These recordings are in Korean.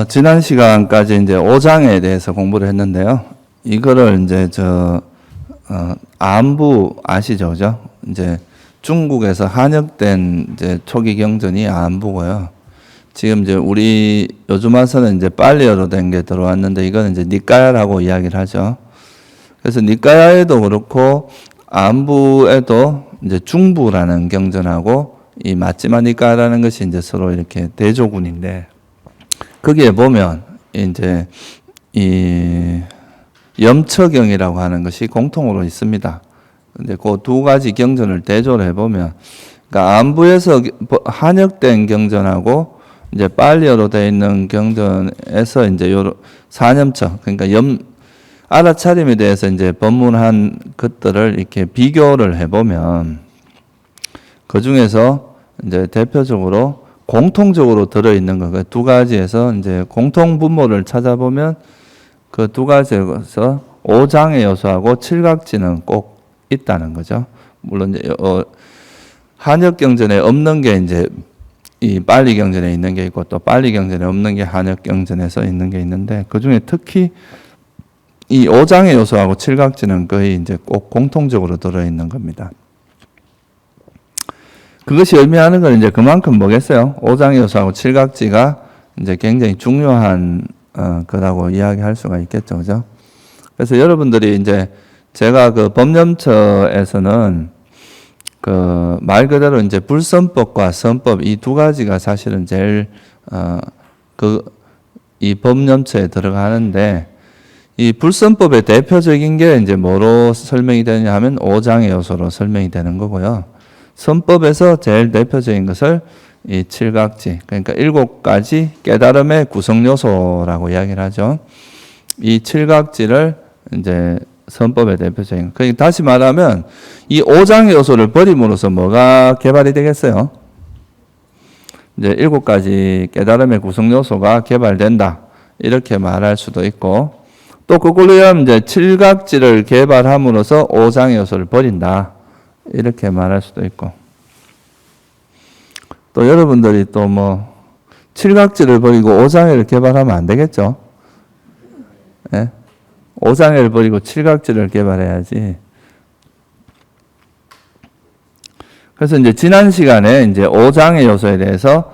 지난 시간까지 이제 5장에 대해서 공부를 했는데요. 이거를 이제 안부 아시죠? 그죠? 이제 중국에서 한역된 이제 초기 경전이 안부고요. 지금 이제 우리 요즘 와서는 이제 빨리어로 된 게 들어왔는데 이거는 이제 니까야라고 이야기를 하죠. 그래서 니까야에도 그렇고 안부에도 이제 중부라는 경전하고 이 마지막 니까야라는 것이 이제 서로 이렇게 대조군인데 거기에 보면 이제 이 염처경이라고 하는 것이 공통으로 있습니다. 근데 그 두 가지 경전을 대조를 해보면, 그러니까 안부에서 한역된 경전하고 이제 빨리어로 되어 있는 경전에서 이제 요 사념처, 그러니까 알아차림에 대해서 이제 법문한 것들을 이렇게 비교를 해보면 그 중에서 이제 대표적으로 공통적으로 들어있는 거, 두 가지에서 이제 공통 분모를 찾아보면 그 두 가지에서 오장의 요소하고 칠각지는 꼭 있다는 거죠. 물론 이제 한역경전에 없는 게 이제 이 빨리경전에 있는 게 있고 또 빨리경전에 없는 게 한역경전에서 있는 게 있는데 그 중에 특히 이 오장의 요소하고 칠각지는 거의 이제 꼭 공통적으로 들어있는 겁니다. 그것이 의미하는 건 이제 그만큼 뭐겠어요? 오장의 요소하고 칠각지가 이제 굉장히 중요한 거라고 이야기할 수가 있겠죠, 그죠? 그래서 여러분들이 이제 제가 그 법념처에서는 그 말 그대로 이제 불선법과 선법 이 두 가지가 사실은 제일 이 법념처에 들어가는데 이 불선법의 대표적인 게 이제 뭐로 설명이 되느냐 하면 오장의 요소로 설명이 되는 거고요. 선법에서 제일 대표적인 것을 이 칠각지, 그러니까 7가지 깨달음의 구성 요소라고 이야기를 하죠. 이 칠각지를 이제 선법의 대표적인. 그러니까 다시 말하면 이 오장의 요소를 버림으로써 뭐가 개발이 되겠어요? 이제 7가지 깨달음의 구성 요소가 개발된다. 이렇게 말할 수도 있고 또 거꾸로 하면 이제 칠각지를 개발함으로써 오장의 요소를 버린다. 이렇게 말할 수도 있고 또 여러분들이 또 뭐 칠각지를 버리고 오장애를 개발하면 안 되겠죠? 예? 오장애를 버리고 칠각지를 개발해야지. 그래서 이제 지난 시간에 이제 오장애 요소에 대해서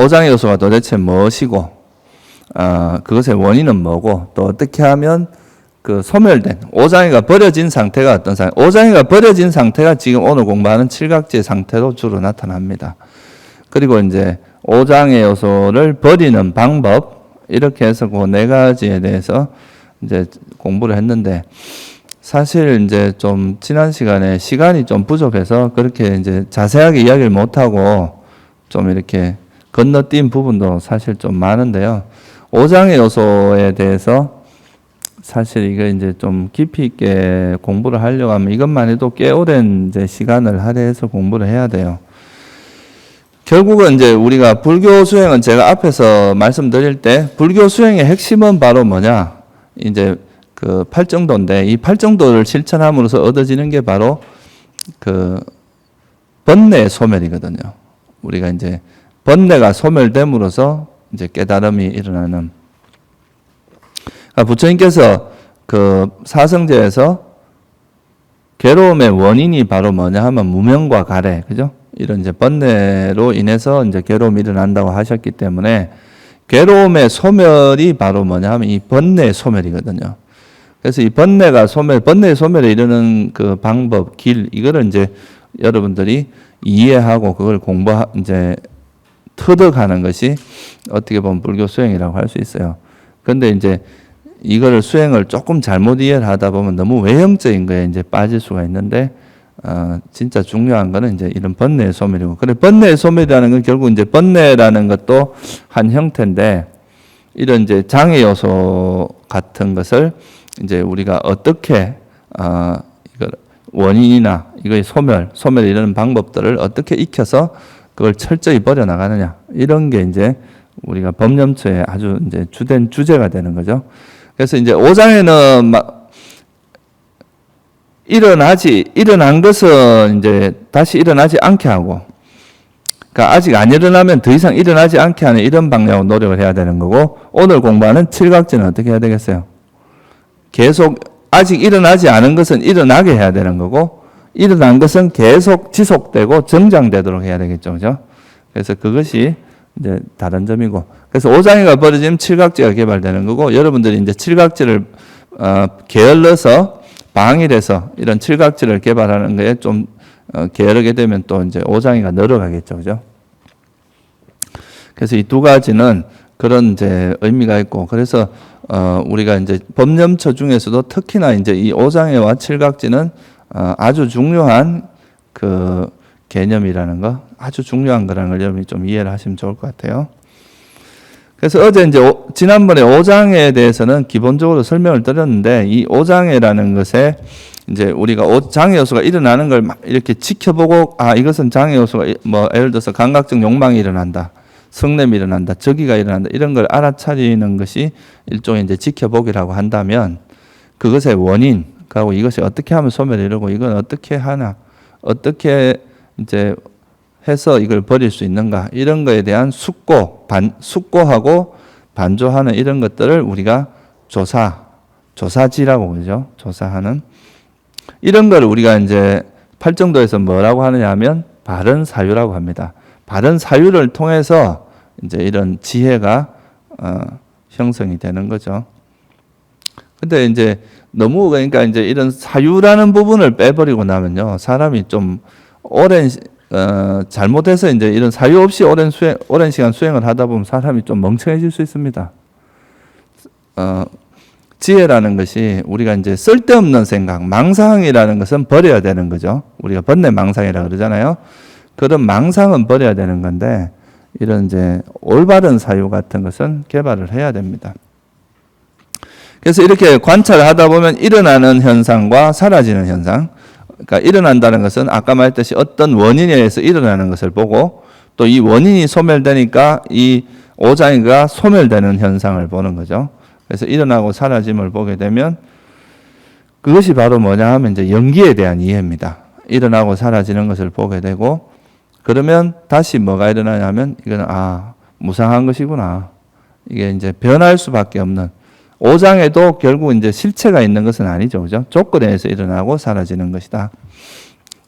오장애 요소가 도대체 무엇이고 그것의 원인은 뭐고 또 어떻게 하면 그 소멸된 오장애가 버려진 상태가 어떤 상태? 오장애가 버려진 상태가 지금 오늘 공부하는 칠각지의 상태로 주로 나타납니다. 그리고 이제 오장애 요소를 버리는 방법 이렇게 해서 그 네 가지에 대해서 이제 공부를 했는데 사실 이제 좀 지난 시간에 시간이 좀 부족해서 그렇게 이제 자세하게 이야기를 못하고 좀 이렇게 건너뛴 부분도 사실 좀 많은데요. 오장애 요소에 대해서 사실 이거 이제 좀 깊이 있게 공부를 하려고 하면 이것만 해도 꽤 오랜 이제 시간을 할애해서 공부를 해야 돼요. 결국은 이제 우리가 불교 수행은 제가 앞에서 말씀드릴 때 불교 수행의 핵심은 바로 뭐냐? 이제 그 팔정도인데 이 팔정도를 실천함으로써 얻어지는 게 바로 그 번뇌 소멸이거든요. 우리가 이제 번뇌가 소멸됨으로써 이제 깨달음이 일어나는. 부처님께서 그 사성제에서 괴로움의 원인이 바로 뭐냐 하면 무명과 가래, 그죠? 이런 이제 번뇌로 인해서 이제 괴로움이 일어난다고 하셨기 때문에 괴로움의 소멸이 바로 뭐냐 하면 이 번뇌 소멸이거든요. 그래서 이 번뇌의 소멸에 이르는 그 방법, 길, 이거를 이제 여러분들이 이해하고 그걸 이제 터득하는 것이 어떻게 보면 불교 수행이라고 할 수 있어요. 그런데 이제 이거를 수행을 조금 잘못 이해를 하다 보면 너무 외형적인 거에 이제 빠질 수가 있는데, 진짜 중요한 거는 이제 이런 번뇌의 소멸이고, 그래, 번뇌의 소멸이라는 건 결국 이제 번뇌라는 것도 한 형태인데, 이런 이제 장애 요소 같은 것을 이제 우리가 어떻게, 이걸 원인이나 이거의 소멸 이런 방법들을 어떻게 익혀서 그걸 철저히 버려나가느냐. 이런 게 이제 우리가 법념처의 아주 이제 주된 주제가 되는 거죠. 그래서 이제 오장에는 일어난 것은 이제 다시 일어나지 않게 하고 그러니까 아직 안 일어나면 더 이상 일어나지 않게 하는 이런 방향으로 노력을 해야 되는 거고, 오늘 공부하는 칠각지는 어떻게 해야 되겠어요? 계속 아직 일어나지 않은 것은 일어나게 해야 되는 거고, 일어난 것은 계속 지속되고 정장되도록 해야 되겠죠. 그죠? 그래서 그것이 이제 다른 점이고, 그래서 오장애가 벌어지면 칠각지가 개발되는 거고, 여러분들이 이제 칠각지를 게을러서 방일해서 이런 칠각지를 개발하는 거에 좀 게으르게 되면 또 이제 오장애가 늘어가겠죠. 그죠? 그래서 이 두 가지는 그런 이제 의미가 있고, 그래서 우리가 이제 법념처 중에서도 특히나 이제 이 오장애와 칠각지는 아주 중요한 그 개념이라는 거, 아주 중요한 거라는 걸 여러분이 좀 이해를 하시면 좋을 것 같아요. 그래서 어제 이제 지난번에 오장애에 대해서는 기본적으로 설명을 드렸는데, 이 오장애라는 것에 이제 우리가 장애 요소가 일어나는 걸 막 이렇게 지켜보고, 아, 이것은 장애 요소가 뭐 예를 들어서 감각적 욕망이 일어난다, 성냄이 일어난다, 적의가 일어난다, 이런 걸 알아차리는 것이 일종의 이제 지켜보기라고 한다면, 그것의 원인, 그리고 이것이 어떻게 하면 소멸이 이루고 이건 어떻게 하나, 어떻게 이제 해서 이걸 버릴 수 있는가, 이런 거에 대한 숙고하고 반조하는 이런 것들을 우리가 조사지라고 그러죠. 조사하는. 이런 걸 우리가 이제 팔정도에서 뭐라고 하느냐 하면 바른 사유라고 합니다. 바른 사유를 통해서 이제 이런 지혜가 형성이 되는 거죠. 근데 이제 너무 그러니까 이제 이런 사유라는 부분을 빼버리고 나면요, 사람이 좀 오랜 잘못해서 이제 이런 사유 없이 오랜 시간 수행을 하다 보면 사람이 좀 멍청해질 수 있습니다. 지혜라는 것이 우리가 이제 쓸데없는 생각, 망상이라는 것은 버려야 되는 거죠. 우리가 번뇌망상이라고 그러잖아요. 그런 망상은 버려야 되는 건데, 이런 이제 올바른 사유 같은 것은 개발을 해야 됩니다. 그래서 이렇게 관찰을 하다 보면 일어나는 현상과 사라지는 현상, 그러니까 일어난다는 것은 아까 말했듯이 어떤 원인에 의해서 일어나는 것을 보고, 또 이 원인이 소멸되니까 이 오장애가 소멸되는 현상을 보는 거죠. 그래서 일어나고 사라짐을 보게 되면 그것이 바로 뭐냐 하면 이제 연기에 대한 이해입니다. 일어나고 사라지는 것을 보게 되고, 그러면 다시 뭐가 일어나냐면 이거는 무상한 것이구나. 이게 이제 변할 수밖에 없는, 오장애도 결국 이제 실체가 있는 것은 아니죠. 그죠? 조건에 의해서 일어나고 사라지는 것이다.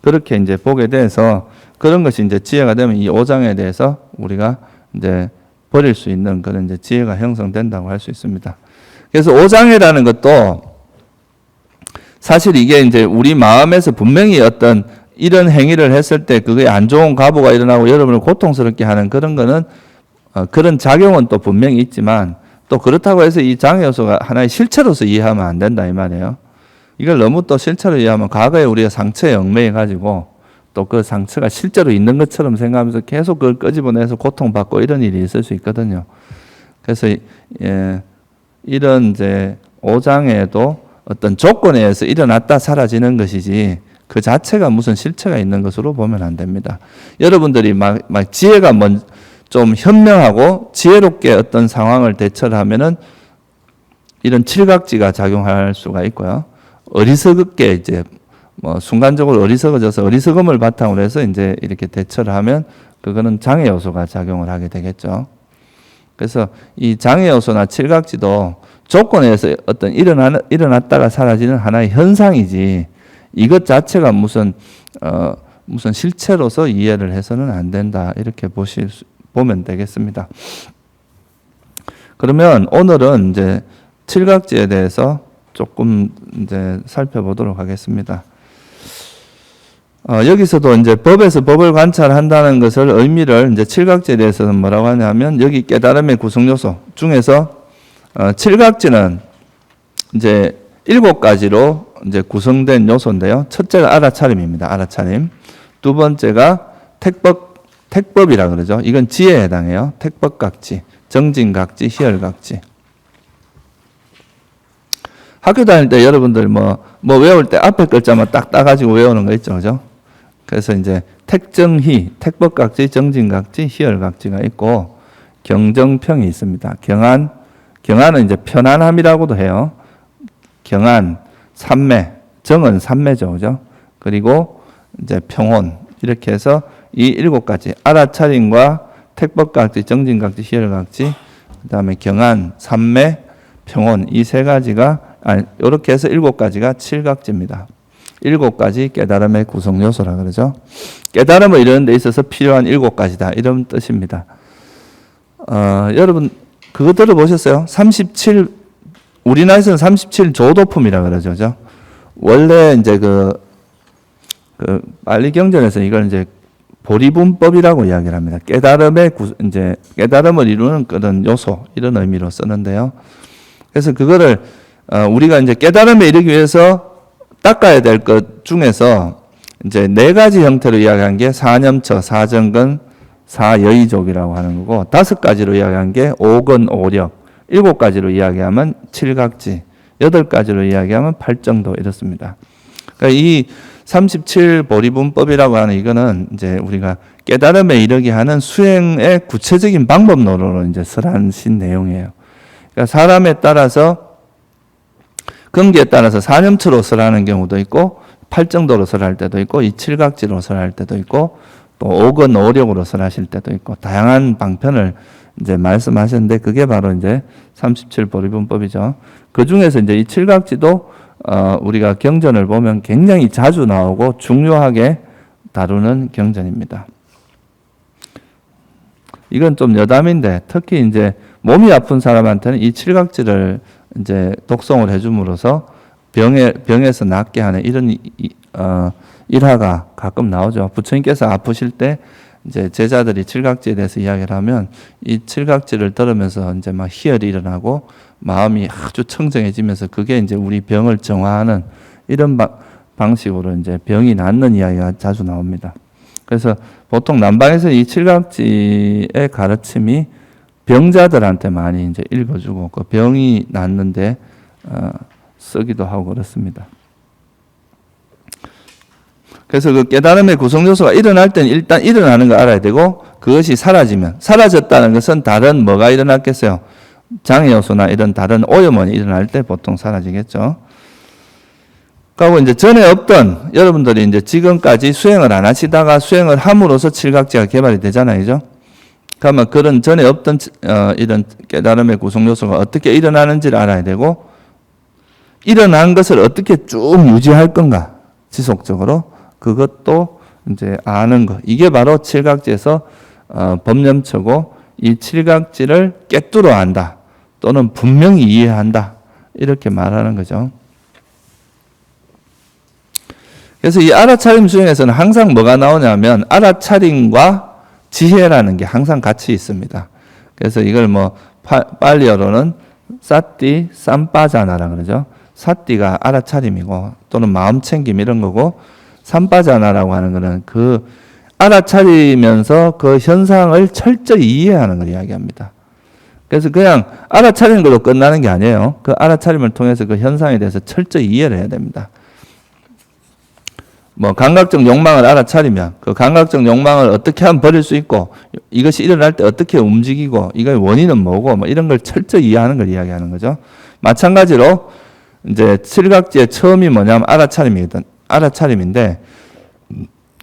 그렇게 이제 보게 돼서 그런 것이 이제 지혜가 되면 이 오장애에 대해서 우리가 이제 버릴 수 있는 그런 이제 지혜가 형성된다고 할 수 있습니다. 그래서 오장애라는 것도 사실 이게 이제 우리 마음에서 분명히 어떤 이런 행위를 했을 때 그게 안 좋은 과보가 일어나고 여러분을 고통스럽게 하는 그런 거는 그런 작용은 또 분명히 있지만, 또 그렇다고 해서 이 장애 요소가 하나의 실체로서 이해하면 안 된다 이 말이에요. 이걸 너무 또 실체로 이해하면 과거에 우리가 상처에 얽매여 가지고 또 그 상처가 실제로 있는 것처럼 생각하면서 계속 그걸 끄집어내서 고통받고 이런 일이 있을 수 있거든요. 그래서 이런 이제 오장애도 어떤 조건에 의해서 일어났다 사라지는 것이지 그 자체가 무슨 실체가 있는 것으로 보면 안 됩니다. 여러분들이 막 지혜가 좀 현명하고 지혜롭게 어떤 상황을 대처를 하면은 이런 칠각지가 작용할 수가 있고요. 어리석게 이제 순간적으로 어리석어져서 어리석음을 바탕으로 해서 이제 이렇게 대처를 하면 그거는 장애 요소가 작용을 하게 되겠죠. 그래서 이 장애 요소나 칠각지도 조건에 의해서 어떤 일어났다가 사라지는 하나의 현상이지 이것 자체가 무슨 실체로서 이해를 해서는 안 된다. 이렇게 보면 되겠습니다. 그러면 오늘은 이제 칠각지에 대해서 조금 이제 살펴보도록 하겠습니다. 여기서도 이제 법에서 법을 관찰한다는 것을 의미를 이제 칠각지에 대해서는 뭐라고 하냐면 여기 깨달음의 구성 요소 중에서 칠각지는 이제 7가지로 이제 구성된 요소인데요. 첫째가 알아차림입니다. 알아차림. 두 번째가 택법이라 그러죠. 이건 지혜에 해당해요. 택법각지, 정진각지, 희열각지. 학교 다닐 때 여러분들 뭐 외울 때 앞에 글자만 딱 따가지고 외우는 거 있죠. 그죠? 그래서 이제 택정희, 택법각지, 정진각지, 희열각지가 있고 경정평이 있습니다. 경안은 이제 편안함이라고도 해요. 경안, 삼매, 정은 삼매죠. 그죠? 그리고 이제 평온. 이렇게 해서 이 7가지 알아차림과 택법각지, 정진각지, 희열각지, 그다음에 경안, 삼매, 평온 이 3가지가 이렇게 해서 7가지가 7각지입니다. 7가지 깨달음의 구성 요소라 그러죠. 깨달음을 이루는 데 있어서 필요한 7가지다 이런 뜻입니다. 여러분 그거 들어보셨어요? 우리나라에서는 37조도품이라 그러죠. 그죠? 원래 이제 그 빨리경전에서 이걸 이제 보리분법이라고 이야기를 합니다. 깨달음을 이루는 그런 요소 이런 의미로 쓰는데요. 그래서 그거를 우리가 이제 깨달음에 이르기 위해서 닦아야 될 것 중에서 이제 4가지 형태로 이야기한 게 사념처, 사정근, 사여의족이라고 하는 거고 5가지로 이야기한 게 오근, 오력, 7가지로 이야기하면 7각지, 8가지로 이야기하면 8정도 이렇습니다. 그러니까 이 37보리분법이라고 하는 이거는 이제 우리가 깨달음에 이르게 하는 수행의 구체적인 방법론으로 이제 설하신 내용이에요. 그러니까 사람에 따라서 근기에 따라서 사념처로 설하는 경우도 있고 8정도로 설할 때도 있고 이 7각지로 설할 때도 있고 또 오근, 오력으로 설하실 때도 있고 다양한 방편을 이제 말씀하셨는데 그게 바로 이제 37보리분법이죠. 그 중에서 이제 이 7각지도 우리가 경전을 보면 굉장히 자주 나오고 중요하게 다루는 경전입니다. 이건 좀 여담인데 특히 이제 몸이 아픈 사람한테는 이 7각지를 이제 독송을 해줌으로써 병에서 낫게 하는 이런 일화가 가끔 나오죠. 부처님께서 아프실 때 이제 제자들이 7각지에 대해서 이야기를 하면 이 7각지를 들으면서 이제 막 희열이 일어나고 마음이 아주 청정해지면서 그게 이제 우리 병을 정화하는 이런 방식으로 이제 병이 낫는 이야기가 자주 나옵니다. 그래서 보통 남방에서 이 7각지의 가르침이 병자들한테 많이 이제 읽어주고 그 병이 낫는데 쓰기도 하고 그렇습니다. 그래서 그 깨달음의 구성 요소가 일어날 때는 일단 일어나는 거 알아야 되고 그것이 사라졌다는 것은 다른 뭐가 일어났겠어요? 장애 요소나 이런 다른 오염원이 일어날 때 보통 사라지겠죠. 그리고 이제 전에 없던 여러분들이 이제 지금까지 수행을 안 하시다가 수행을 함으로써 7각지가 개발이 되잖아요. 그죠? 그러면 그런 전에 없던 이런 깨달음의 구성 요소가 어떻게 일어나는지를 알아야 되고 일어난 것을 어떻게 쭉 유지할 건가 지속적으로 그것도 이제 아는 것. 이게 바로 7각지에서 법념처고 이 7각지를 꿰뚫어 안다. 또는 분명히 이해한다. 이렇게 말하는 거죠. 그래서 이 알아차림 수행에서는 항상 뭐가 나오냐면 알아차림과 지혜라는 게 항상 같이 있습니다. 그래서 이걸 뭐 빨리어로는 사띠 쌈빠자나라 그러죠. 사띠가 알아차림이고 또는 마음챙김 이런 거고 삼빠자나라고 하는 거는 그 알아차리면서 그 현상을 철저히 이해하는 걸 이야기합니다. 그래서 그냥 알아차리는 걸로 끝나는 게 아니에요. 그 알아차림을 통해서 그 현상에 대해서 철저히 이해를 해야 됩니다. 뭐 감각적 욕망을 알아차리면 그 감각적 욕망을 어떻게 하면 버릴 수 있고 이것이 일어날 때 어떻게 움직이고 이거의 원인은 뭐고 뭐 이런 걸 철저히 이해하는 걸 이야기하는 거죠. 마찬가지로 이제 7각지의 처음이 뭐냐면 알아차림인데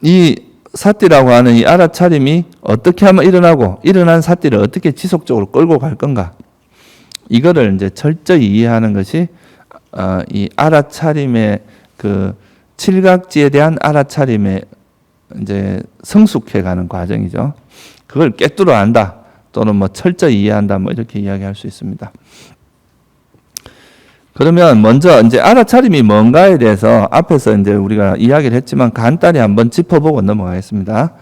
이 사띠라고 하는 이 알아차림이 어떻게 하면 일어나고 일어난 사띠를 어떻게 지속적으로 끌고 갈 건가 이거를 이제 철저히 이해하는 것이 이 알아차림의 그 7각지에 대한 알아차림에 이제 성숙해가는 과정이죠. 그걸 꿰뚫어 안다 또는 뭐 철저히 이해한다 뭐 이렇게 이야기할 수 있습니다. 그러면 먼저 이제 알아차림이 뭔가에 대해서 앞에서 이제 우리가 이야기를 했지만 간단히 한번 짚어보고 넘어가겠습니다.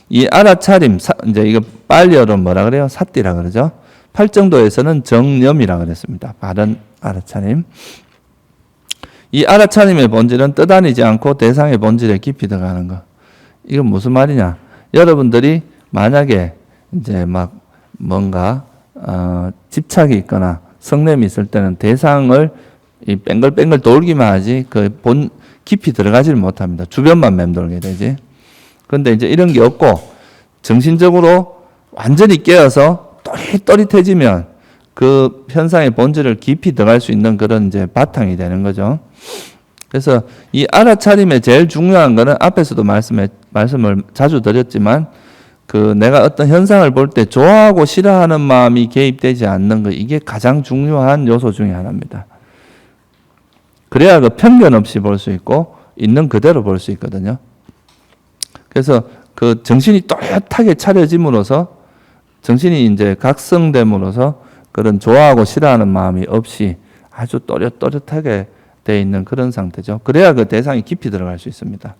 이 알아차림, 이제 이거 빨리어로 뭐라 그래요? 사띠라 그러죠. 8정도에서는 정념이라 그랬습니다. 바른 알아차림. 이 알아차림의 본질은 떠다니지 않고 대상의 본질에 깊이 들어가는 것. 이건 무슨 말이냐? 여러분들이 만약에 이제 막 뭔가 집착이 있거나 성냄이 있을 때는 대상을 이 뺑글뺑글 돌기만 하지 깊이 들어가지를 못합니다. 주변만 맴돌게 되지. 그런데 이제 이런 게 없고 정신적으로 완전히 깨어서 또릿또릿해지면 그 현상의 본질을 깊이 들어갈 수 있는 그런 이제 바탕이 되는 거죠. 그래서 이 알아차림의 제일 중요한 거는 앞에서도 말씀을 자주 드렸지만 그 내가 어떤 현상을 볼 때 좋아하고 싫어하는 마음이 개입되지 않는 거 이게 가장 중요한 요소 중에 하나입니다. 그래야 그 편견 없이 볼 수 있고 있는 그대로 볼 수 있거든요. 그래서 그 정신이 또렷하게 차려짐으로써 정신이 이제 각성됨으로써 그런 좋아하고 싫어하는 마음이 없이 아주 또렷또렷하게 돼 있는 그런 상태죠. 그래야 그 대상이 깊이 들어갈 수 있습니다.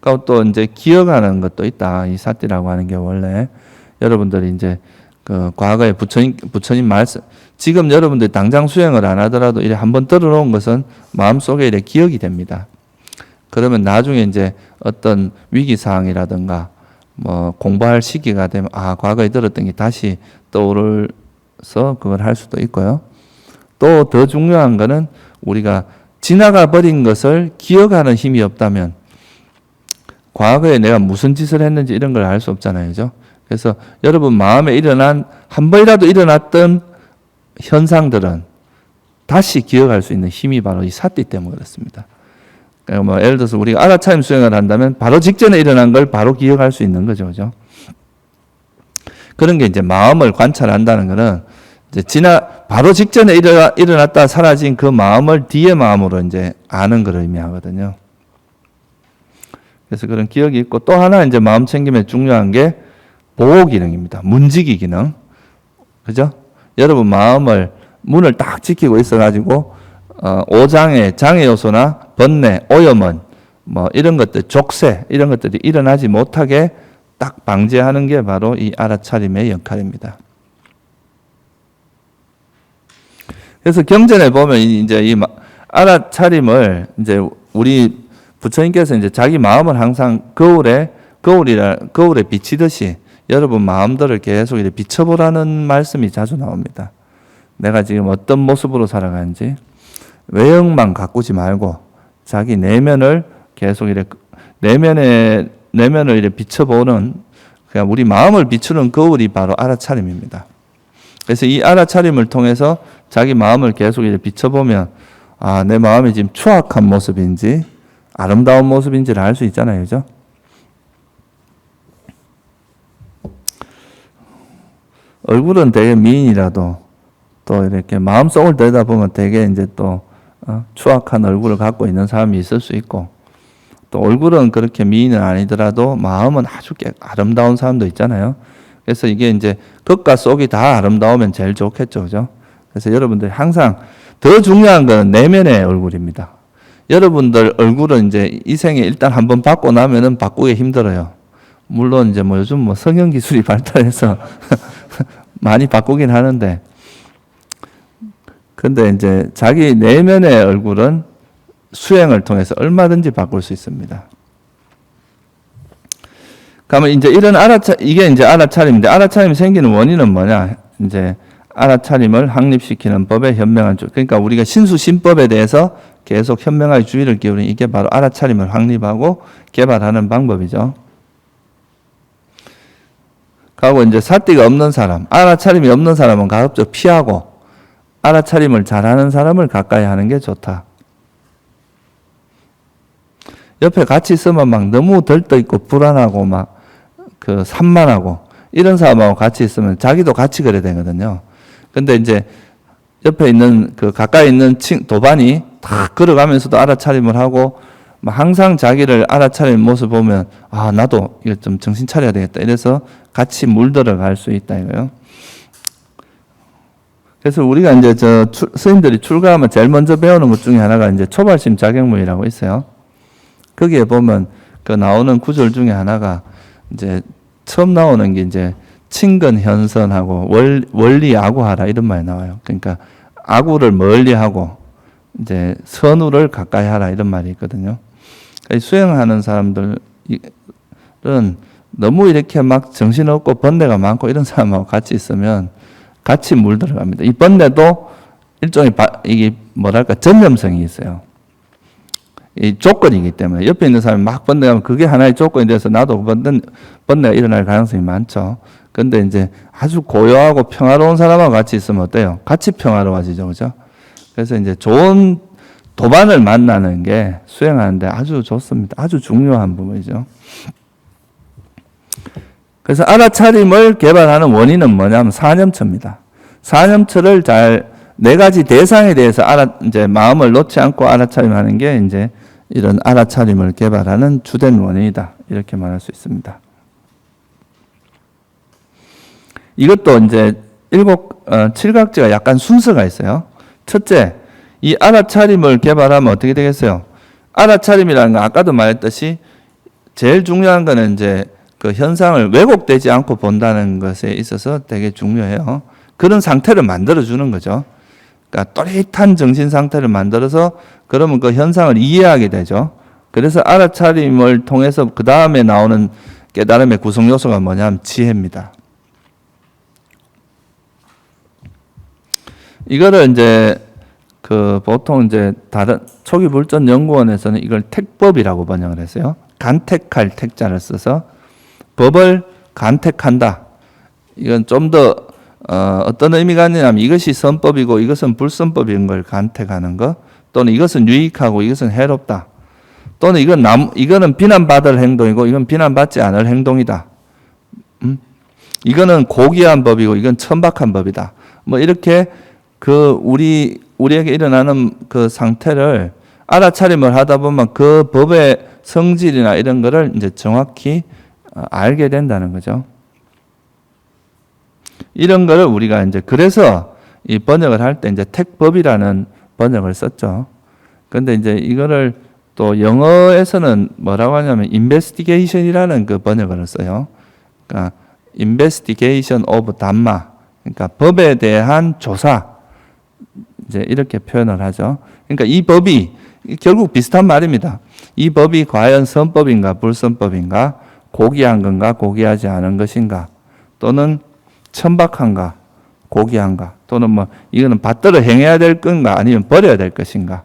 그리고 또 이제 기억하는 것도 있다. 이 사띠라고 하는 게 원래 여러분들이 이제 그 과거에 부처님 말씀, 지금 여러분들이 당장 수행을 안 하더라도 이래 한번 들어놓은 것은 마음속에 이래 기억이 됩니다. 그러면 나중에 이제 어떤 위기 상황이라든가 뭐 공부할 시기가 되면 과거에 들었던 게 다시 떠오르서 그걸 할 수도 있고요. 또 더 중요한 거는 우리가 지나가 버린 것을 기억하는 힘이 없다면 과거에 내가 무슨 짓을 했는지 이런 걸 알 수 없잖아요. 그죠? 그래서 여러분 마음에 일어난 한 번이라도 일어났던 현상들은 다시 기억할 수 있는 힘이 바로 이 사띠 때문에 그렇습니다. 그러니까 뭐 예를 들어서 우리가 알아차림 수행을 한다면 바로 직전에 일어난 걸 바로 기억할 수 있는 거죠. 그죠? 그런 게 이제 마음을 관찰한다는 거는 이제 바로 직전에 일어났다 사라진 그 마음을 뒤의 마음으로 이제 아는 걸 의미하거든요. 그래서 그런 기억이 있고 또 하나 이제 마음 챙김에 중요한 게 보호 기능입니다. 문지기 기능. 그죠? 여러분 문을 딱 지키고 있어가지고 오장애, 장애 요소나 번뇌, 오염원, 뭐 이런 것들, 족쇄 이런 것들이 일어나지 못하게 딱 방지하는 게 바로 이 알아차림의 역할입니다. 그래서 경전에 보면 이제 이 알아차림을 이제 우리 부처님께서 이제 자기 마음을 항상 거울에 비치듯이 여러분 마음들을 계속 이렇게 비춰보라는 말씀이 자주 나옵니다. 내가 지금 어떤 모습으로 살아가는지 외형만 가꾸지 말고 자기 내면을 계속 이렇게 내면을 이렇게 비춰보는 그냥 우리 마음을 비추는 거울이 바로 알아차림입니다. 그래서 이 알아차림을 통해서 자기 마음을 계속 이렇게 비춰보면 내 마음이 지금 추악한 모습인지 아름다운 모습인지를 알 수 있잖아요. 그죠? 얼굴은 되게 미인이라도 또 이렇게 마음속을 들여다보면 되게 이제 또 추악한 얼굴을 갖고 있는 사람이 있을 수 있고 또 얼굴은 그렇게 미인은 아니더라도 마음은 아주 아름다운 사람도 있잖아요. 그래서 이게 이제 겉과 속이 다 아름다우면 제일 좋겠죠. 그죠? 그래서 여러분들이 항상 더 중요한 건 내면의 얼굴입니다. 여러분들 얼굴은 이제 이 생에 일단 한번 받고 나면은 바꾸기 힘들어요. 물론 이제 뭐 요즘 뭐 성형 기술이 발달해서 많이 바꾸긴 하는데, 근데 이제 자기 내면의 얼굴은 수행을 통해서 얼마든지 바꿀 수 있습니다. 그러면 이제 이런 이게 이제 알아차림인데, 알아차림이 생기는 원인은 뭐냐? 이제 알아차림을 확립시키는 법의 현명한 주. 그러니까 우리가 신수신법에 대해서 계속 현명하게 주의를 기울이는 이게 바로 알아차림을 확립하고 개발하는 방법이죠. 그리고 이제 사띠가 없는 사람, 알아차림이 없는 사람은 가급적 피하고 알아차림을 잘하는 사람을 가까이 하는 게 좋다. 옆에 같이 있으면 막 너무 들떠있고 불안하고 막 그 산만하고 이런 사람하고 같이 있으면 자기도 같이 그래야 되거든요. 근데 이제 옆에 있는 그 가까이 있는 도반이 다 걸어가면서도 알아차림을 하고 막 항상 자기를 알아차리는 모습 보면 나도 이거 좀 정신 차려야 되겠다. 이래서 같이 물들어갈 수 있다 이거요. 그래서 우리가 이제 스님들이 출가하면 제일 먼저 배우는 것 중에 하나가 이제 초발심 자격문이라고 있어요. 거기에 보면 그 나오는 구절 중에 하나가 이제 처음 나오는 게 이제 친근 현선하고 원리 아구하라 이런 말이 나와요. 그러니까 아구를 멀리하고 이제 선우를 가까이 하라 이런 말이 있거든요. 그러니까 수행하는 사람들은 너무 이렇게 막 정신없고 번뇌가 많고 이런 사람하고 같이 있으면 같이 물들어갑니다. 이 번뇌도 일종의 이게 뭐랄까 전념성이 있어요. 이 조건이기 때문에 옆에 있는 사람이 막 번뇌하면 그게 하나의 조건이 돼서 나도 번뇌가 일어날 가능성이 많죠. 근데 이제 아주 고요하고 평화로운 사람하고 같이 있으면 어때요? 같이 평화로워지죠. 그죠? 그래서 이제 좋은 도반을 만나는 게 수행하는데 아주 좋습니다. 아주 중요한 부분이죠. 그래서 알아차림을 개발하는 원인은 뭐냐면 사념처입니다. 사념처를 네 가지 대상에 대해서 이제 마음을 놓지 않고 알아차림하는 게 이제 이런 알아차림을 개발하는 주된 원인이다. 이렇게 말할 수 있습니다. 이것도 이제 칠각지가 약간 순서가 있어요. 첫째, 이 알아차림을 개발하면 어떻게 되겠어요? 알아차림이라는 건 아까도 말했듯이 제일 중요한 거는 이제 그 현상을 왜곡되지 않고 본다는 것에 있어서 되게 중요해요. 그런 상태를 만들어주는 거죠. 그러니까 또렷한 정신 상태를 만들어서 그러면 그 현상을 이해하게 되죠. 그래서 알아차림을 통해서 그 다음에 나오는 깨달음의 구성 요소가 뭐냐면 지혜입니다. 이거를 이제 그 보통 이제 다른 초기 불전 연구원에서는 이걸 택법이라고 번역을 했어요. 간택할 택자를 써서 법을 간택한다. 이건 좀 더 어떤 의미가 있냐면 이것이 선법이고 이것은 불선법인 걸 간택하는 것, 또는 이것은 유익하고 이것은 해롭다, 또는 이거는 비난받을 행동이고 이건 비난받지 않을 행동이다. 이거는 고귀한 법이고 이건 천박한 법이다. 뭐 이렇게 그 우리에게 일어나는 그 상태를 알아차림을 하다 보면 그 법의 성질이나 이런 거를 이제 정확히 알게 된다는 거죠. 이런 거를 우리가 이제 그래서 이 번역을 할 때 이제 택법이라는 번역을 썼죠. 그런데 이제 이거를 또 영어에서는 뭐라고 하냐면 investigation이라는 그 번역을 써요. 그러니까 investigation of Dhamma. 그러니까 법에 대한 조사. 이제 이렇게 표현을 하죠. 그러니까 이 법이 결국 비슷한 말입니다. 이 법이 과연 선법인가 불선법인가, 고귀한 건가 고귀하지 않은 것인가, 또는 천박한가 고귀한가, 또는 뭐 이거는 받들어 행해야 될 건가 아니면 버려야 될 것인가,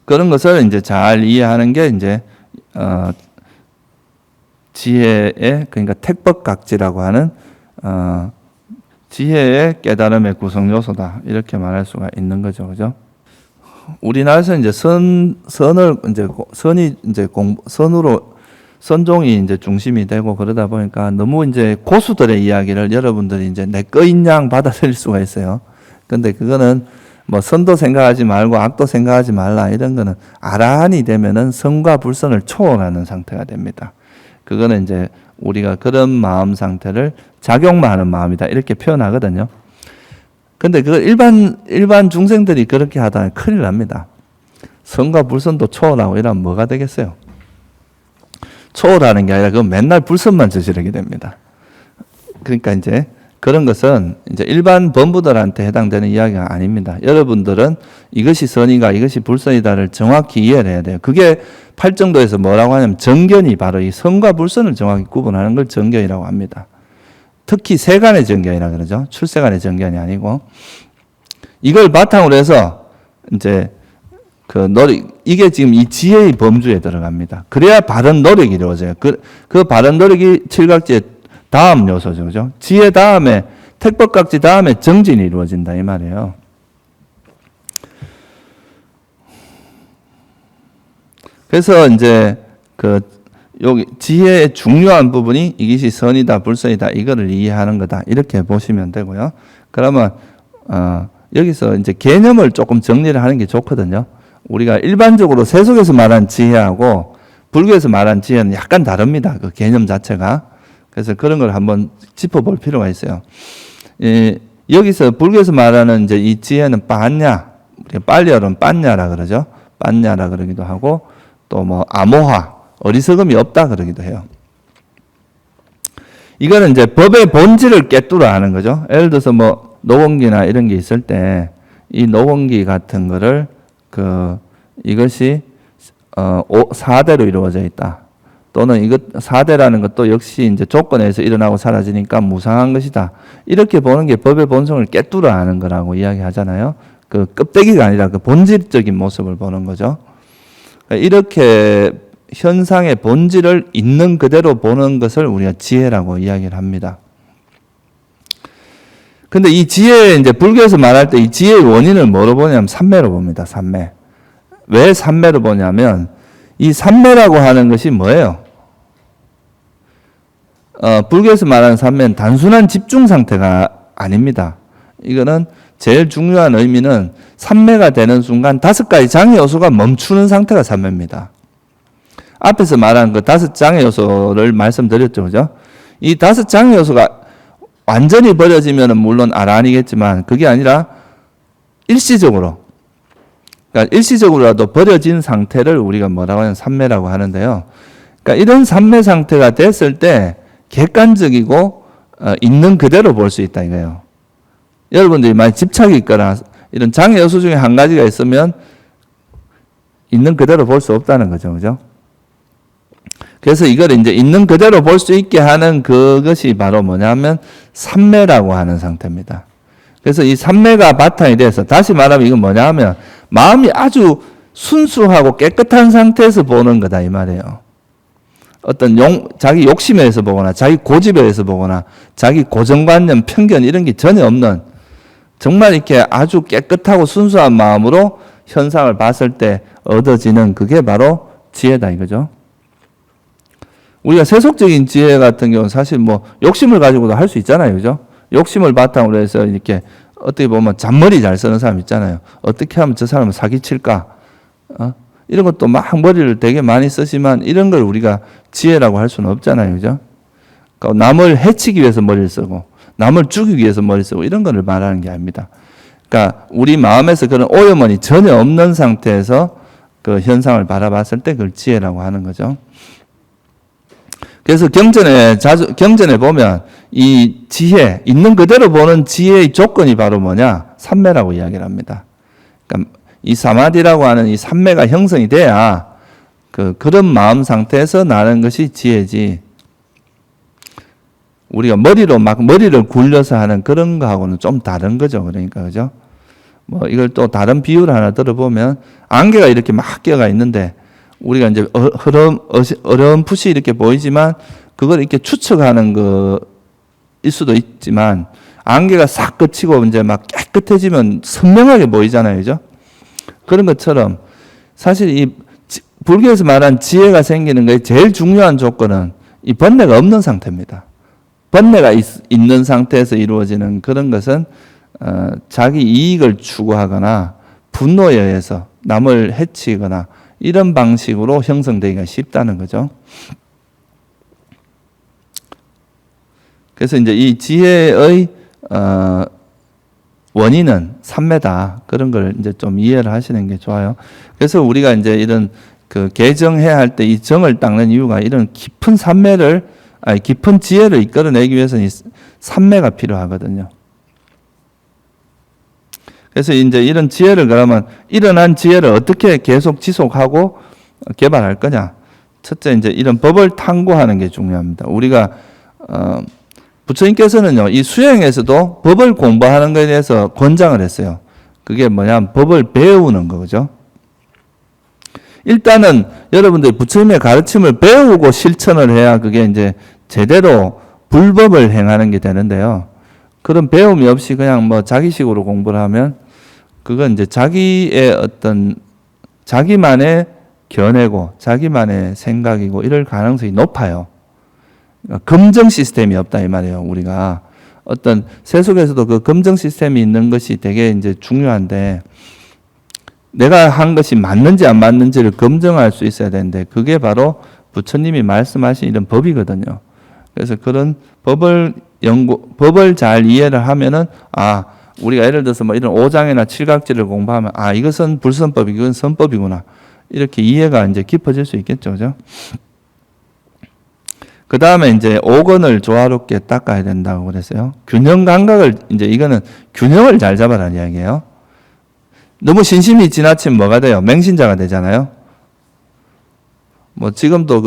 그런 것을 이제 잘 이해하는 게 이제 지혜의, 그러니까 택법각지라고 하는 지혜의 깨달음의 구성 요소다. 이렇게 말할 수가 있는 거죠. 그죠? 우리나라에서 이제 선종이 이제 중심이 되고 그러다 보니까 너무 이제 고수들의 이야기를 여러분들이 이제 내 거인 양 받아들일 수가 있어요. 근데 그거는 뭐 선도 생각하지 말고 악도 생각하지 말라, 이런 거는 아라한이 되면은 선과 불선을 초월하는 상태가 됩니다. 그거는 이제 우리가 그런 마음 상태를 작용만 하는 마음이다, 이렇게 표현하거든요. 근데 그걸 일반 중생들이 그렇게 하다 큰일 납니다. 선과 불선도 초월하고 이러면 뭐가 되겠어요? 초월하는 게 아니라 그건 맨날 불선만 저지르게 됩니다. 그러니까 이제 그런 것은 이제 일반 범부들한테 해당되는 이야기가 아닙니다. 여러분들은 이것이 선이가 이것이 불선이다를 정확히 이해를 해야 돼요. 그게 팔정도에서 뭐라고 하냐면 정견이 바로 이 선과 불선을 정확히 구분하는 걸 정견이라고 합니다. 특히 세간의 정견이라 그러죠. 출세간의 정견이 아니고, 이걸 바탕으로 해서 이제 이게 지금 이 지혜의 범주에 들어갑니다. 그래야 바른 노력이 이루어져요. 그 바른 노력이 칠각지의 다음 요소죠. 그죠? 지혜 다음에, 택법각지 다음에 정진이 이루어진다, 이 말이에요. 그래서 이제 여기 지혜의 중요한 부분이 이것이 선이다, 불선이다, 이거를 이해하는 거다, 이렇게 보시면 되고요. 그러면, 여기서 이제 개념을 조금 정리를 하는 게 좋거든요. 우리가 일반적으로 세속에서 말한 지혜하고 불교에서 말한 지혜는 약간 다릅니다. 그 개념 자체가. 그래서 그런 걸 한번 짚어볼 필요가 있어요. 여기서 불교에서 말하는 이제 이 지혜는 빠냐, 빨리어로는 빠냐라 그러죠. 빠냐라 그러기도 하고, 또 뭐 아모하, 어리석음이 없다 그러기도 해요. 이거는 이제 법의 본질을 꿰뚫어 하는 거죠. 예를 들어서 뭐 노원기나 이런 게 있을 때 이 노원기 같은 거를 이것이 4대로 이루어져 있다. 또는 이것 4대라는 것도 역시 이제 조건에서 일어나고 사라지니까 무상한 것이다. 이렇게 보는 게 법의 본성을 꿰뚫어 하는 거라고 이야기하잖아요. 그 껍데기가 아니라 그 본질적인 모습을 보는 거죠. 이렇게 현상의 본질을 있는 그대로 보는 것을 우리가 지혜라고 이야기를 합니다. 근데 이 지혜, 이제 불교에서 말할 때 이 지혜의 원인을 뭐로 보냐면 삼매로 봅니다. 삼매. 왜 삼매로 보냐면 이 삼매라고 하는 것이 뭐예요? 불교에서 말하는 삼매는 단순한 집중 상태가 아닙니다. 이거는 제일 중요한 의미는 삼매가 되는 순간 5가지 장애 요소가 멈추는 상태가 삼매입니다. 앞에서 말한 그 5장애 요소를 말씀드렸죠. 그죠? 이 5장애 요소가 완전히 버려지면 물론 아란이겠지만 그게 아니라 일시적으로, 그러니까 일시적으로라도 버려진 상태를 우리가 뭐라고 하냐면 삼매라고 하는데요. 그러니까 이런 삼매 상태가 됐을 때 객관적이고 있는 그대로 볼 수 있다 이거예요. 여러분들이 만약 집착이 있거나 이런 장애 요소 중에 한 가지가 있으면 있는 그대로 볼 수 없다는 거죠. 그죠? 그래서 이걸 이제 있는 그대로 볼 수 있게 하는 그것이 바로 뭐냐면 삼매라고 하는 상태입니다. 그래서 이 삼매가 바탕이 돼서 다시 말하면 이건 뭐냐 하면 마음이 아주 순수하고 깨끗한 상태에서 보는 거다 이 말이에요. 어떤 자기 욕심에 의해서 보거나 자기 고집에 의해서 보거나 자기 고정관념, 편견 이런 게 전혀 없는 정말 이렇게 아주 깨끗하고 순수한 마음으로 현상을 봤을 때 얻어지는 그게 바로 지혜다 이거죠. 우리가 세속적인 지혜 같은 경우는 사실 뭐 욕심을 가지고도 할 수 있잖아요. 그죠? 욕심을 바탕으로 해서 이렇게 어떻게 보면 잔머리 잘 쓰는 사람 있잖아요. 어떻게 하면 저 사람을 사기칠까? 이런 것도 막 머리를 되게 많이 쓰지만 이런 걸 우리가 지혜라고 할 수는 없잖아요. 그죠? 그러니까 남을 해치기 위해서 머리를 쓰고 남을 죽이기 위해서 머리를 쓰고 이런 거를 말하는 게 아닙니다. 그러니까 우리 마음에서 그런 오염원이 전혀 없는 상태에서 그 현상을 바라봤을 때 그걸 지혜라고 하는 거죠. 그래서 경전에 보면 이 지혜, 있는 그대로 보는 지혜의 조건이 바로 뭐냐? 삼매라고 이야기를 합니다. 그러니까 이 사마디라고 하는 이 삼매가 형성이 돼야 그런 마음 상태에서 나는 것이 지혜지. 우리가 머리를 굴려서 하는 그런 거하고는 좀 다른 거죠. 그러니까, 그죠? 뭐 이걸 또 다른 비유를 하나 들어보면 안개가 이렇게 막 끼어가 있는데 우리가 이제 어렴풋이 이렇게 보이지만 그걸 이렇게 추측하는 거일 수도 있지만 안개가 싹 그치고 이제 막 깨끗해지면 선명하게 보이잖아요. 그죠? 그런 것처럼 사실 이 불교에서 말한 지혜가 생기는 거에 제일 중요한 조건은 이 번뇌가 없는 상태입니다. 번뇌가 있는 상태에서 이루어지는 그런 것은 자기 이익을 추구하거나 분노에 의해서 남을 해치거나 이런 방식으로 형성되기가 쉽다는 거죠. 그래서 이제 이 지혜의 원인은 삼매다. 그런 걸 이제 좀 이해를 하시는 게 좋아요. 그래서 우리가 이제 이런 그 개정해야 할 때 이 정을 닦는 이유가 이런 깊은 깊은 지혜를 이끌어내기 위해서는 이 삼매가 필요하거든요. 그래서 이제 이런 지혜를 그러면 일어난 지혜를 어떻게 계속 지속하고 개발할 거냐? 첫째 이제 이런 법을 탐구하는 게 중요합니다. 우리가 부처님께서는요 이 수행에서도 법을 공부하는 것에 대해서 권장을 했어요. 그게 뭐냐면 법을 배우는 거죠. 일단은 여러분들이 부처님의 가르침을 배우고 실천을 해야 그게 이제 제대로 불법을 행하는 게 되는데요. 그런 배움이 없이 그냥 뭐 자기식으로 공부를 하면 그건 이제 자기의 어떤 자기만의 견해고 자기만의 생각이고 이럴 가능성이 높아요. 그러니까 검증 시스템이 없다 이 말이에요. 우리가 어떤 세속에서도 그 검증 시스템이 있는 것이 되게 이제 중요한데 내가 한 것이 맞는지 안 맞는지를 검증할 수 있어야 되는데 그게 바로 부처님이 말씀하신 이런 법이거든요. 그래서 그런 법을 잘 이해를 하면은 우리가 예를 들어서 뭐 이런 5장이나 7각지를 공부하면 이것은 불선법이고 이건 선법이구나. 이렇게 이해가 이제 깊어질 수 있겠죠. 그죠? 그 다음에 이제 5권을 조화롭게 닦아야 된다고 그랬어요. 균형 감각을 이거는 균형을 잘 잡아라는 이야기예요. 너무 신심이 지나치면 뭐가 돼요? 맹신자가 되잖아요. 뭐 지금도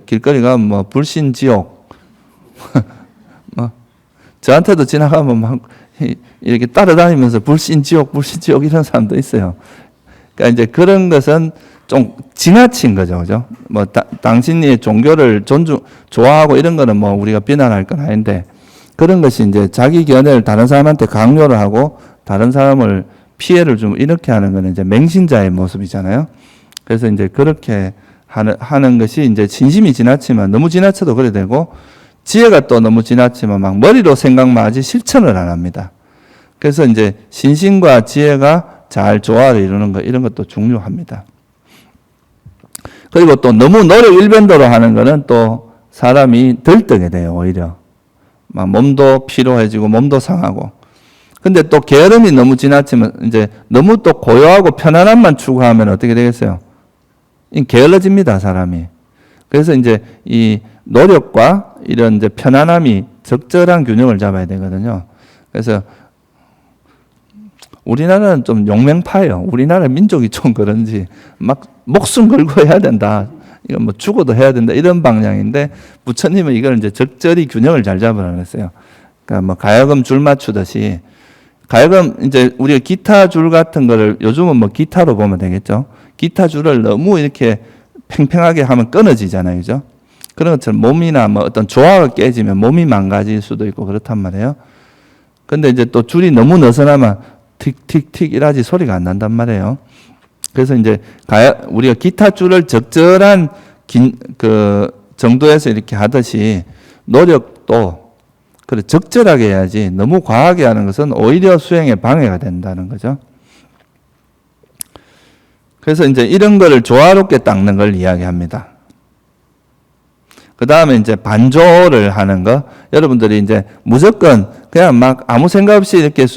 길거리 가면 뭐 불신지옥 뭐 저한테도 지나가면 막 이렇게 따라다니면서 불신지옥 이런 사람도 있어요. 그러니까 이제 그런 것은 좀 지나친 거죠, 그죠? 뭐 당신의 종교를 좋아하고 이런 거는 뭐 우리가 비난할 건 아닌데 그런 것이 이제 자기 견해를 다른 사람한테 강요를 하고 다른 사람을 피해를 좀 이렇게 하는 거는 이제 맹신자의 모습이잖아요. 그래서 이제 그렇게 하는 것이 이제 진심이 지나치면 너무 지나쳐도 그래 되고 지혜가 또 너무 지나치면 막 머리로 생각만 하지 실천을 안 합니다. 그래서 이제 신심과 지혜가 잘 조화를 이루는 것 이런 것도 중요합니다. 그리고 또 너무 노력 일변도로 하는 거는 또 사람이 들뜨게 돼요. 오히려 막 몸도 피로해지고 몸도 상하고. 근데 또 게으름이 너무 지나치면 이제 너무 또 고요하고 편안함만 추구하면 어떻게 되겠어요? 게을러집니다, 사람이. 그래서 이제 이 노력과 이런 이제 편안함이 적절한 균형을 잡아야 되거든요. 그래서 우리나라는 좀 용맹파예요. 우리나라 민족이 좀 그런지 막 목숨 걸고 해야 된다. 이건 뭐 죽어도 해야 된다. 이런 방향인데 부처님은 이걸 이제 적절히 균형을 잘 잡으라고 했어요. 그러니까 뭐 가야금 줄 맞추듯이 가야금 이제 우리가 기타 줄 같은 거를 요즘은 뭐 기타로 보면 되겠죠. 기타 줄을 너무 이렇게 팽팽하게 하면 끊어지잖아요. 그죠? 그런 것처럼 몸이나 뭐 어떤 조화가 깨지면 몸이 망가질 수도 있고 그렇단 말이에요. 근데 이제 또 줄이 너무 느슨하면 틱틱틱 이라지 소리가 안 난단 말이에요. 그래서 이제 우리가 기타 줄을 적절한 그 정도에서 이렇게 하듯이 노력도 그래 적절하게 해야지 너무 과하게 하는 것은 오히려 수행에 방해가 된다는 거죠. 그래서 이제 이런 거를 조화롭게 닦는 걸 이야기합니다. 그 다음에 이제 반조를 하는 거. 여러분들이 이제 무조건 그냥 막 아무 생각 없이 이렇게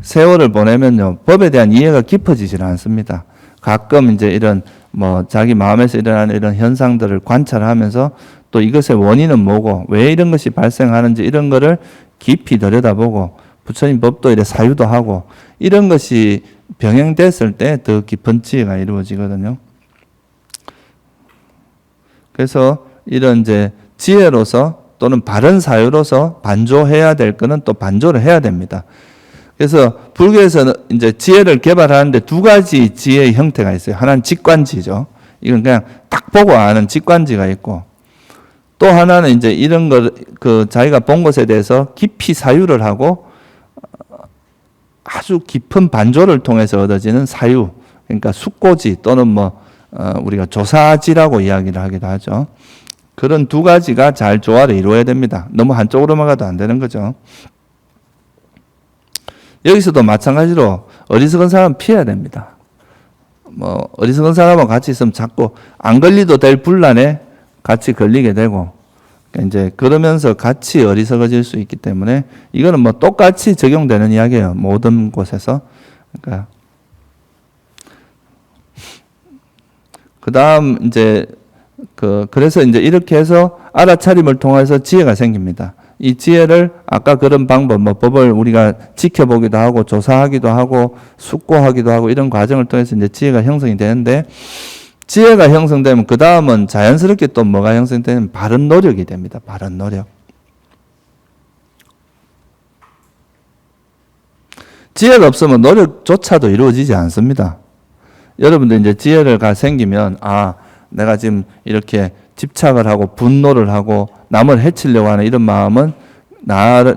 세월을 보내면요. 법에 대한 이해가 깊어지질 않습니다. 가끔 이제 이런 뭐 자기 마음에서 일어나는 이런 현상들을 관찰하면서 또 이것의 원인은 뭐고 왜 이런 것이 발생하는지 이런 거를 깊이 들여다보고 부처님 법도 이래 사유도 하고 이런 것이 병행됐을 때 더 깊은 지혜가 이루어지거든요. 그래서 이런 이제 지혜로서 또는 바른 사유로서 반조해야 될 거는 또 반조를 해야 됩니다. 그래서 불교에서는 이제 지혜를 개발하는데 두 가지 지혜의 형태가 있어요. 하나는 직관지죠. 이건 그냥 딱 보고 아는 직관지가 있고 또 하나는 이제 이런 걸 그 자기가 본 것에 대해서 깊이 사유를 하고 아주 깊은 반조를 통해서 얻어지는 사유. 그러니까 숙고지 또는 뭐 우리가 조사지라고 이야기를 하기도 하죠. 그런 두 가지가 잘 조화를 이루어야 됩니다. 너무 한쪽으로만 가도 안 되는 거죠. 여기서도 마찬가지로 어리석은 사람 피해야 됩니다. 뭐 어리석은 사람하고 같이 있으면 자꾸 안 걸리도 될 분란에 같이 걸리게 되고 이제 그러면서 같이 어리석어질 수 있기 때문에 이거는 뭐 똑같이 적용되는 이야기예요. 모든 곳에서. 그러니까 그다음 이제 그래서 이제 이렇게 해서 알아차림을 통해서 지혜가 생깁니다. 이 지혜를 아까 그런 방법, 뭐 법을 우리가 지켜보기도 하고 조사하기도 하고 숙고하기도 하고 이런 과정을 통해서 이제 지혜가 형성이 되는데 지혜가 형성되면 그 다음은 자연스럽게 또 뭐가 형성되면 바른 노력이 됩니다. 바른 노력. 지혜가 없으면 노력조차도 이루어지지 않습니다. 여러분들 이제 지혜가 생기면 내가 지금 이렇게 집착을 하고 분노를 하고 남을 해치려고 하는 이런 마음은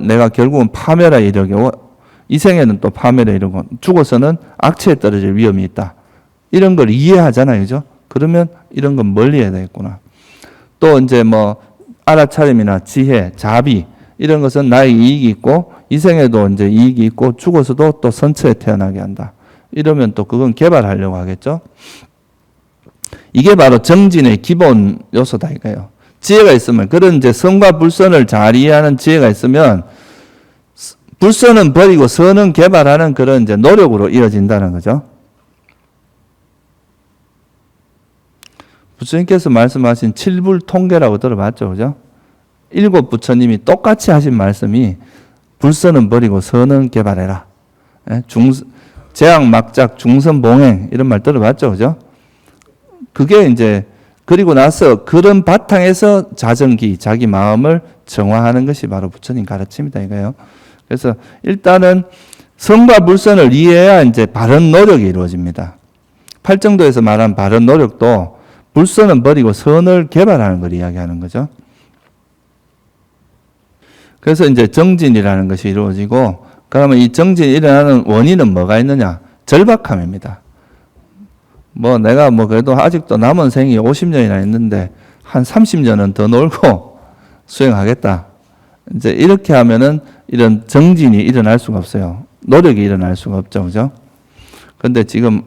내가 결국은 파멸에 이르고 이 생에는 또 파멸에 이르고 죽어서는 악취에 떨어질 위험이 있다. 이런 걸 이해하잖아요. 그죠? 그러면 이런 건 멀리 해야 되겠구나. 또 이제 뭐 알아차림이나 지혜, 자비 이런 것은 나의 이익이 있고 이 생에도 이제 이익이 있고 죽어서도 또 선처에 태어나게 한다. 이러면 또 그건 개발하려고 하겠죠. 이게 바로 정진의 기본 요소다 이거예요. 지혜가 있으면 그런 이제 선과 불선을 잘 이해하는 지혜가 있으면 불선은 버리고 선은 개발하는 그런 이제 노력으로 이어진다는 거죠. 부처님께서 말씀하신 칠불통계라고 들어봤죠, 그죠? 7 부처님이 똑같이 하신 말씀이 불선은 버리고 선은 개발해라. 재앙막작 중선봉행 이런 말 들어봤죠, 그죠? 그게 이제 그리고 나서 그런 바탕에서 자정기, 자기 마음을 정화하는 것이 바로 부처님 가르침이다 이거예요. 그래서 일단은 선과 불선을 이해해야 이제 바른 노력이 이루어집니다. 팔정도에서 말한 바른 노력도 불선은 버리고 선을 개발하는 걸 이야기하는 거죠. 그래서 이제 정진이라는 것이 이루어지고, 그러면 이 정진이 일어나는 원인은 뭐가 있느냐? 절박함입니다. 뭐 내가 뭐 그래도 아직도 남은 생이 50년이나 있는데 한 30년은 더 놀고 수행하겠다. 이제 이렇게 하면은 이런 정진이 일어날 수가 없어요. 노력이 일어날 수가 없죠. 그죠? 근데 지금,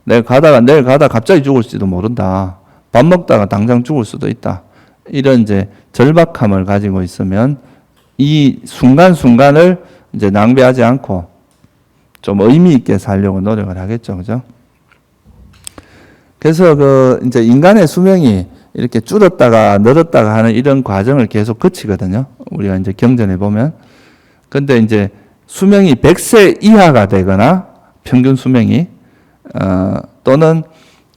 내일 가다가 갑자기 죽을지도 모른다. 밥 먹다가 당장 죽을 수도 있다. 이런 이제 절박함을 가지고 있으면 이 순간순간을 이제 낭비하지 않고 좀 의미 있게 살려고 노력을 하겠죠. 그죠? 그래서 이제 인간의 수명이 이렇게 줄었다가 늘었다가 하는 이런 과정을 계속 거치거든요. 우리가 이제 경전에 보면. 근데 이제 수명이 100세 이하가 되거나 평균 수명이, 또는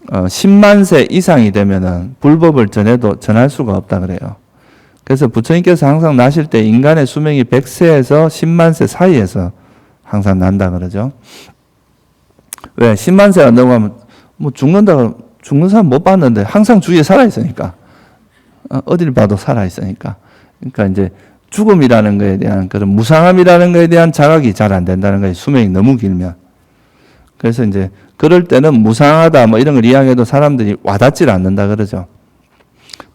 10만 세 이상이 되면은 불법을 전할 수가 없다 그래요. 그래서 부처님께서 항상 나실 때 인간의 수명이 100세에서 10만 세 사이에서 항상 난다 그러죠. 왜? 10만 세가 넘어가면 뭐 죽는 사람 못 봤는데 항상 주위에 살아있으니까. 어딜 봐도 살아있으니까. 그러니까 이제 죽음이라는 것에 대한 그런 무상함이라는 것에 대한 자각이 잘 안 된다는 거예요. 수명이 너무 길면. 그래서 이제 그럴 때는 무상하다 뭐 이런 걸 이야기해도 사람들이 와닿질 않는다 그러죠.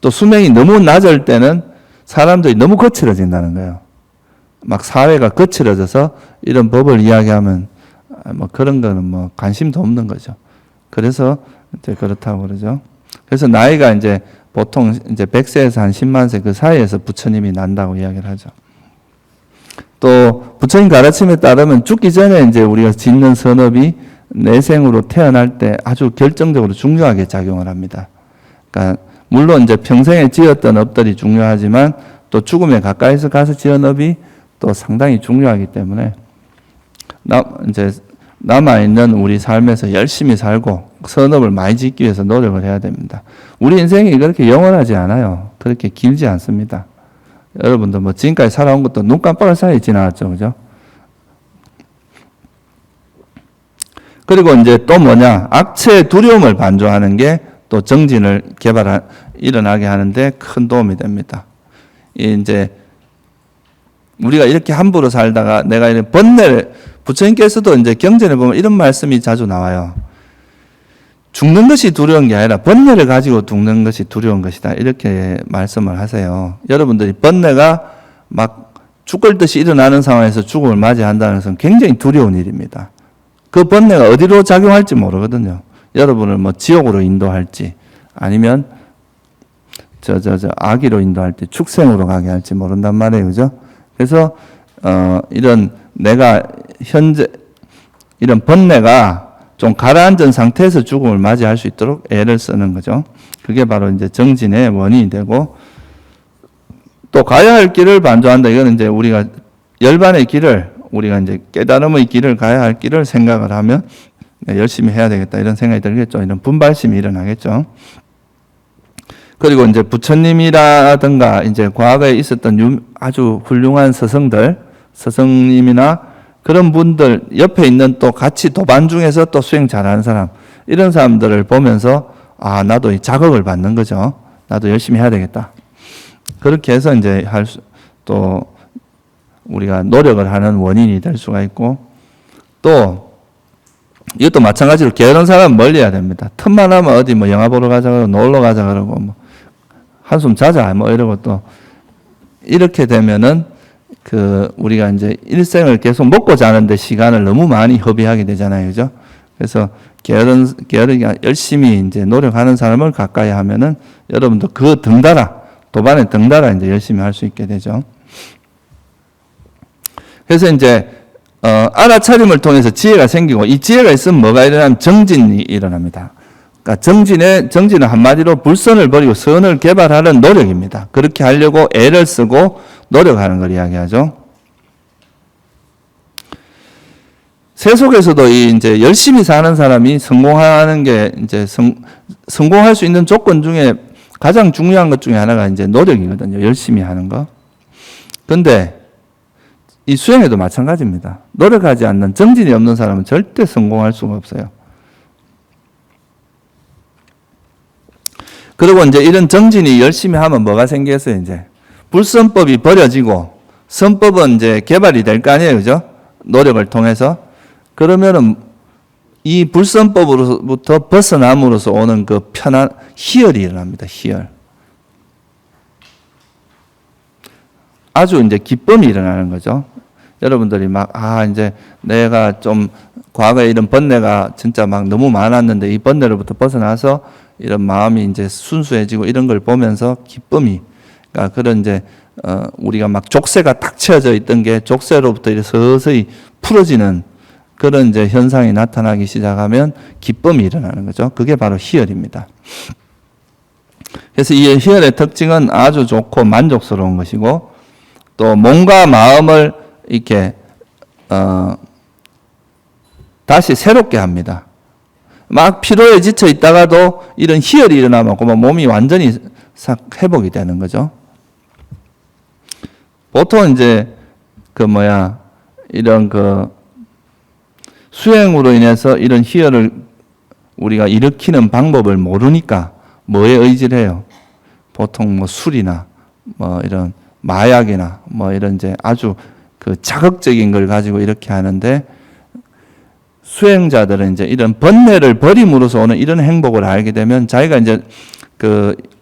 또 수명이 너무 낮을 때는 사람들이 너무 거칠어진다는 거예요. 막 사회가 거칠어져서 이런 법을 이야기하면 뭐 그런 거는 뭐 관심도 없는 거죠. 그래서 이제 그렇다고 그러죠. 그래서 나이가 이제 보통 이제 100세에서 한 10만 세 그 사이에서 부처님이 난다고 이야기를 하죠. 또 부처님 가르침에 따르면 죽기 전에 이제 우리가 짓는 선업이 내생으로 태어날 때 아주 결정적으로 중요하게 작용을 합니다. 그러니까 물론 이제 평생에 지었던 업들이 중요하지만 또 죽음에 가까이서 가서 지은 업이 또 상당히 중요하기 때문에 이제 남아있는 우리 삶에서 열심히 살고 선업을 많이 짓기 위해서 노력을 해야 됩니다. 우리 인생이 그렇게 영원하지 않아요. 그렇게 길지 않습니다. 여러분들 뭐 지금까지 살아온 것도 눈 깜빡할 사이에 지나갔죠. 그죠? 그리고 이제 또 뭐냐? 악체의 두려움을 반조하는 게 또 정진을 일어나게 하는데 큰 도움이 됩니다. 이제 우리가 이렇게 함부로 살다가 내가 이런 번뇌를, 부처님께서도 이제 경전에 보면 이런 말씀이 자주 나와요. 죽는 것이 두려운 게 아니라 번뇌를 가지고 죽는 것이 두려운 것이다. 이렇게 말씀을 하세요. 여러분들이 번뇌가 막 죽을 듯이 일어나는 상황에서 죽음을 맞이한다는 것은 굉장히 두려운 일입니다. 그 번뇌가 어디로 작용할지 모르거든요. 여러분을 뭐 지옥으로 인도할지 아니면 악의로 인도할지 축생으로 가게 할지 모른단 말이에요. 그죠? 그래서 이런 내가 현재 이런 번뇌가 좀 가라앉은 상태에서 죽음을 맞이할 수 있도록 애를 쓰는 거죠. 그게 바로 이제 정진의 원인이 되고, 또 가야 할 길을 반조한다. 이거는 이제 우리가 열반의 길을, 우리가 이제 깨달음의 길을 가야 할 길을 생각을 하면 열심히 해야 되겠다 이런 생각이 들겠죠. 이런 분발심이 일어나겠죠. 그리고 이제 부처님이라든가 이제 과거에 있었던 아주 훌륭한 스승님이나 그런 분들 옆에 있는 또 같이 도반 중에서 또 수행 잘하는 사람, 이런 사람들을 보면서 나도 이 자극을 받는 거죠. 나도 열심히 해야 되겠다. 그렇게 해서 이제 또 우리가 노력을 하는 원인이 될 수가 있고, 또 이것도 마찬가지로 게으른 사람은 멀리해야 됩니다. 틈만 하면 어디 뭐 영화 보러 가자 그러고 놀러 가자 그러고 뭐 한숨 자자 뭐 이러고, 또 이렇게 되면은 우리가 이제 일생을 계속 먹고 자는데 시간을 너무 많이 허비하게 되잖아요. 그죠? 그래서 게으르게 열심히 이제 노력하는 사람을 가까이 하면은 여러분도 도반에 등달아 이제 열심히 할 수 있게 되죠. 그래서 이제 알아차림을 통해서 지혜가 생기고, 이 지혜가 있으면 뭐가 일어나면 정진이 일어납니다. 그러니까 정진은 한마디로 불선을 버리고 선을 개발하는 노력입니다. 그렇게 하려고 애를 쓰고 노력하는 걸 이야기하죠. 세속에서도 이제 열심히 사는 사람이 성공하는 게 이제 성공할 수 있는 조건 중에 가장 중요한 것 중에 하나가 이제 노력이거든요. 열심히 하는 거. 근데 이 수행에도 마찬가지입니다. 노력하지 않는 정진이 없는 사람은 절대 성공할 수가 없어요. 그리고 이제 이런 정진이 열심히 하면 뭐가 생겼어요? 이제 불선법이 버려지고 선법은 이제 개발이 될 거 아니에요, 그죠? 노력을 통해서. 그러면은 이 불선법으로부터 벗어남으로써 오는 그 편안, 희열이 일어납니다, 희열. 아주 이제 기쁨이 일어나는 거죠. 여러분들이 막, 이제 내가 좀 과거에 이런 번뇌가 진짜 막 너무 많았는데 이 번뇌로부터 벗어나서 이런 마음이 이제 순수해지고 이런 걸 보면서 기쁨이, 그러니까 그런 이제, 우리가 막 족쇄가 딱 채워져 있던 게 족쇄로부터 이렇게 서서히 풀어지는 그런 이제 현상이 나타나기 시작하면 기쁨이 일어나는 거죠. 그게 바로 희열입니다. 그래서 이 희열의 특징은 아주 좋고 만족스러운 것이고 또 몸과 마음을 이렇게 다시 새롭게 합니다. 막 피로에 지쳐 있다가도 이런 희열이 일어나면 몸이 완전히 싹 회복이 되는 거죠. 보통 이제 이런 수행으로 인해서 이런 희열을 우리가 일으키는 방법을 모르니까 뭐에 의지를 해요? 보통 뭐 술이나 뭐 이런 마약이나 뭐 이런 이제 아주 그 자극적인 걸 가지고 이렇게 하는데 수행자들은 이제 이런 번뇌를 버림으로써 오는 이런 행복을 알게 되면 자기가 이제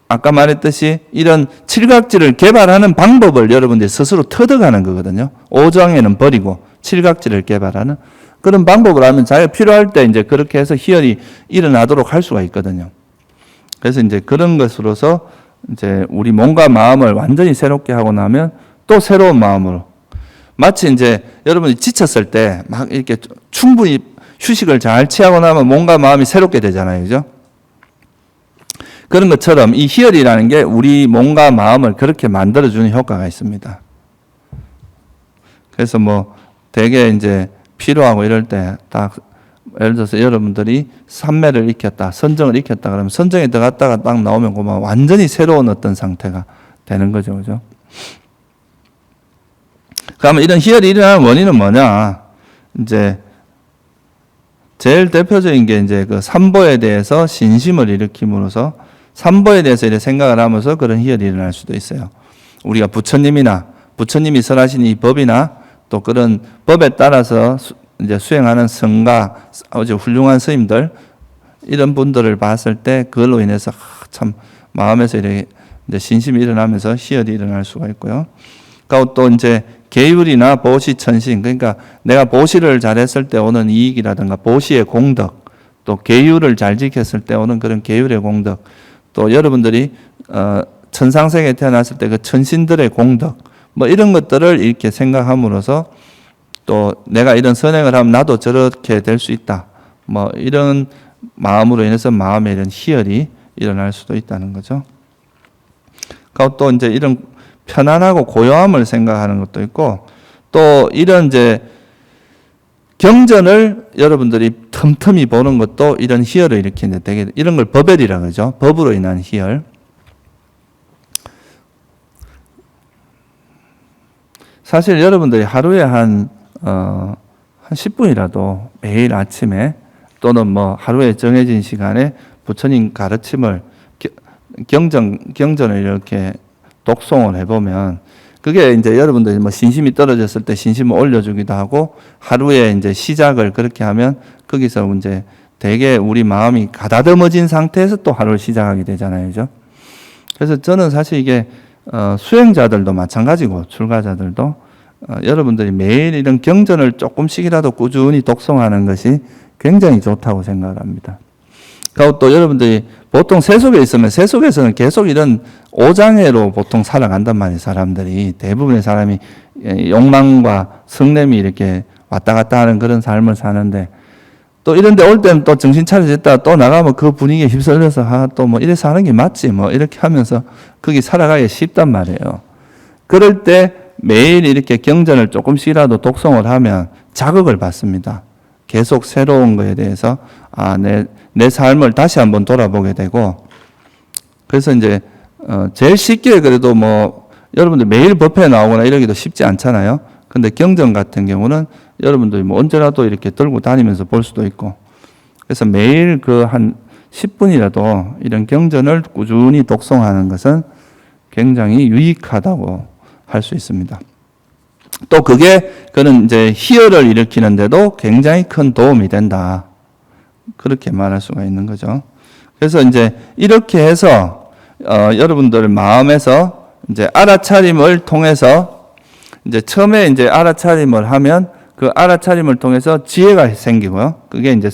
아까 말했듯이 이런 칠각지를 개발하는 방법을 여러분들이 스스로 터득하는 거거든요. 오정에는 버리고 칠각지를 개발하는 그런 방법을 알면 자기가 필요할 때 이제 그렇게 해서 희열이 일어나도록 할 수가 있거든요. 그래서 이제 그런 것으로서 이제 우리 몸과 마음을 완전히 새롭게 하고 나면 또 새로운 마음으로 마치 이제 여러분이 지쳤을 때 막 이렇게 충분히 휴식을 잘 취하고 나면 몸과 마음이 새롭게 되잖아요. 그죠? 그런 것처럼 이 희열이라는 게 우리 몸과 마음을 그렇게 만들어주는 효과가 있습니다. 그래서 뭐 되게 이제 피로하고 이럴 때 딱 예를 들어서 여러분들이 삼매를 익혔다, 선정을 익혔다 그러면 선정에 들어갔다가 딱 나오면 그만 완전히 새로운 어떤 상태가 되는 거죠. 그죠? 그러면 이런 희열이 일어나는 원인은 뭐냐? 이제 제일 대표적인 게 이제 그 삼보에 대해서 신심을 일으킴으로써 삼보에 대해서 이렇게 생각을 하면서 그런 희열이 일어날 수도 있어요. 우리가 부처님이 설하신 이 법이나 또 그런 법에 따라서 이제 수행하는 성가, 아주 훌륭한 스님들, 이런 분들을 봤을 때 그걸로 인해서 참 마음에서 이렇게 이제 신심이 일어나면서 희열이 일어날 수가 있고요. 그리고 또 이제 계율이나 보시 천신, 그러니까 내가 보시를 잘했을 때 오는 이익이라든가 보시의 공덕, 또 계율을 잘 지켰을 때 오는 그런 계율의 공덕, 또 여러분들이 천상세계에 태어났을 때 그 천신들의 공덕, 뭐 이런 것들을 이렇게 생각함으로써 또 내가 이런 선행을 하면 나도 저렇게 될 수 있다. 뭐 이런 마음으로 인해서 마음에 이런 희열이 일어날 수도 있다는 거죠. 그리고 또 이제 이런 편안하고 고요함을 생각하는 것도 있고 또 이런 이제 경전을 여러분들이 틈틈이 보는 것도 이런 희열을 일으키는데 되게 이런 걸 법열이라 그러죠. 법으로 인한 희열. 사실 여러분들이 하루에 한 10분이라도 매일 아침에 또는 뭐 하루에 정해진 시간에 부처님 가르침을 경전을 이렇게 독송을 해보면 그게 이제 여러분들이 뭐 신심이 떨어졌을 때 신심을 올려주기도 하고 하루에 이제 시작을 그렇게 하면 거기서 이제 되게 우리 마음이 가다듬어진 상태에서 또 하루를 시작하게 되잖아요. 그죠? 그래서 저는 사실 이게 수행자들도 마찬가지고 출가자들도 여러분들이 매일 이런 경전을 조금씩이라도 꾸준히 독송하는 것이 굉장히 좋다고 생각을 합니다. 그리고 또 여러분들이 보통 세속에 있으면 세속에서는 계속 이런 오장애로 보통 살아간단 말이에요. 사람들이 대부분의 사람이 욕망과 성냄이 이렇게 왔다 갔다 하는 그런 삶을 사는데 또 이런 데 올 때는 또 정신 차려졌다 또 나가면 그 분위기에 휩쓸려서 또 뭐 이래서 하는 게 맞지 뭐 이렇게 하면서 거기 살아가기 쉽단 말이에요. 그럴 때 매일 이렇게 경전을 조금씩이라도 독송을 하면 자극을 받습니다. 계속 새로운 거에 대해서 내 삶을 다시 한번 돌아보게 되고 그래서 이제 제일 쉽게 그래도 뭐 여러분들 매일 법회에 나오거나 이러기도 쉽지 않잖아요. 근데 경전 같은 경우는 여러분들이 뭐 언제라도 이렇게 들고 다니면서 볼 수도 있고 그래서 매일 그 한 10분이라도 이런 경전을 꾸준히 독송하는 것은 굉장히 유익하다고 할 수 있습니다. 또 그는 이제 희열을 일으키는데도 굉장히 큰 도움이 된다. 그렇게 말할 수가 있는 거죠. 그래서 이제 이렇게 해서 여러분들 마음에서 이제 알아차림을 통해서 이제 처음에 이제 알아차림을 하면 그 알아차림을 통해서 지혜가 생기고요. 그게 이제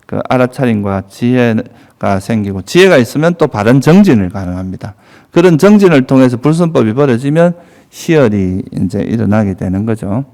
그 알아차림과 지혜가 생기고 지혜가 있으면 또 바른 정진을 가능합니다. 그런 정진을 통해서 불순법이 벌어지면 희열이 이제 일어나게 되는 거죠.